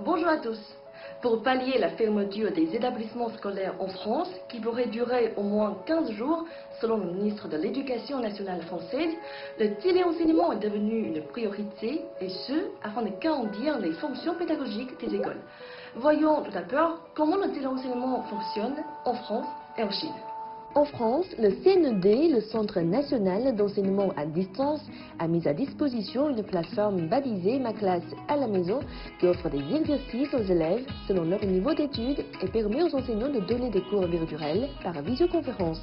Bonjour à tous. Pour pallier la fermeture des établissements scolaires en France, qui pourrait durer au moins 15 jours, selon le ministre de l'Éducation nationale française, le téléenseignement est devenu une priorité, et ce, afin de garantir les fonctions pédagogiques des écoles. Voyons tout d'abord comment le téléenseignement fonctionne en France et en Chine. En France, le CNED, le Centre national d'enseignement à distance, a mis à disposition une plateforme baptisée Ma classe à la maison qui offre des exercices aux élèves selon leur niveau d'études et permet aux enseignants de donner des cours virtuels par visioconférence.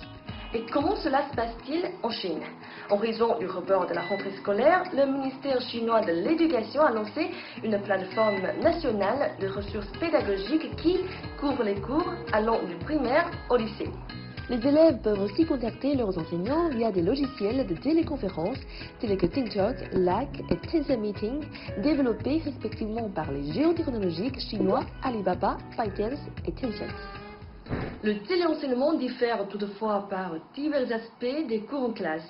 Et comment cela se passe-t-il en Chine? En raison du report de la rentrée scolaire, le ministère chinois de l'Éducation a lancé une plateforme nationale de ressources pédagogiques qui couvre les cours allant du primaire au lycée. Les élèves peuvent aussi contacter leurs enseignants via des logiciels de téléconférence tels que TikTok, Lac et Tencent Meeting, développés respectivement par les géants technologiques chinois Alibaba, ByteDance et Tencent. Le téléenseignement diffère toutefois par divers aspects des cours en classe.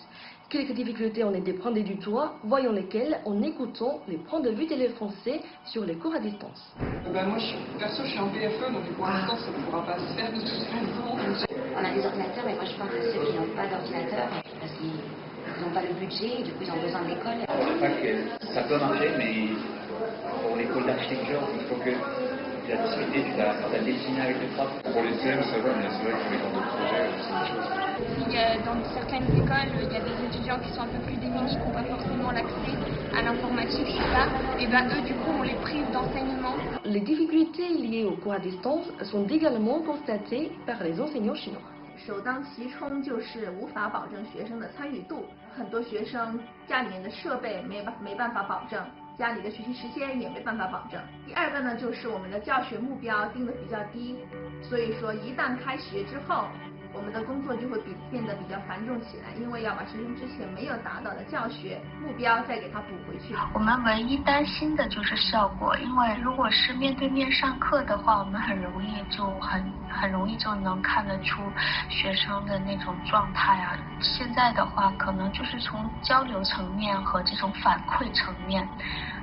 Quelques difficultés ont été pointées du doigt, voyons lesquelles en écoutant les points de vue d'élèves français sur les cours à distance. Moi, perso, je suis en PFE, donc pour l'instant, ça ne pourra pas se faire de toute façon. On a des ordinateurs, mais moi je pense à ceux qui n'ont pas d'ordinateur, parce qu'ils n'ont pas le budget, et du coup ils ont besoin de l'école. Je ne pas que ça peut marcher, mais pour l'école d'architecture, il faut que la possibilité, tu dois dessiner avec les profs. Pour les CM, ça va, mais c'est vrai que pour les gens de projet, c'est autre chose. Dans certaines écoles, il y a des étudiants qui sont un peu plus démunis, qui n'ont pas forcément l'accès à l'informatique, tout ça. Et eux, du coup, on les prive d'enseignement. Les difficultés liées aux cours à distance sont également constatées par les enseignants chinois. 首当其冲就是无法保证学生的参与度，很多学生家里面的设备没办法保证，家里的学习时间也没办法保证。第二个呢，就是我们的教学目标定得比较低，所以说一旦开学之后，我们的工作就会变得比较繁重起来，因为要把学生之前没有达到的教学目标再给他补回去。我们唯一担心的就是效果，因为如果是面对面上课的话，我们很容易就能看得出学生的那种状态啊。现在的话，可能就是从交流层面和这种反馈层面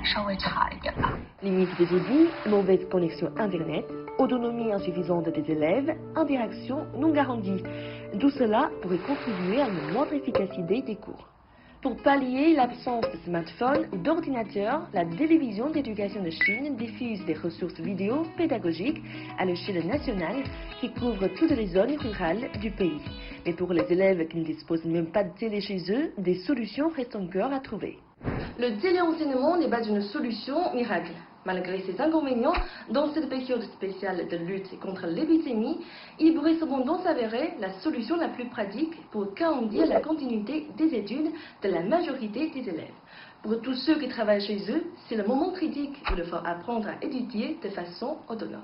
稍微差一点吧。Limite des débits, mauvaise connexion Internet, autonomie insuffisante des élèves, interaction non garantie. Tout cela pourrait contribuer à une moindre efficacité des cours. Pour pallier l'absence de smartphones ou d'ordinateurs, la télévision d'éducation de Chine diffuse des ressources vidéo pédagogiques à l'échelle nationale qui couvrent toutes les zones rurales du pays. Mais pour les élèves qui ne disposent même pas de télé chez eux, des solutions restent encore à trouver. Le téléenseignement n'est pas une solution miracle. Malgré ces inconvénients, dans cette période spéciale de lutte contre l'épidémie, il pourrait cependant s'avérer la solution la plus pratique pour garantir la continuité des études de la majorité des élèves. Pour tous ceux qui travaillent chez eux, c'est le moment critique où il faut apprendre à étudier de façon autonome.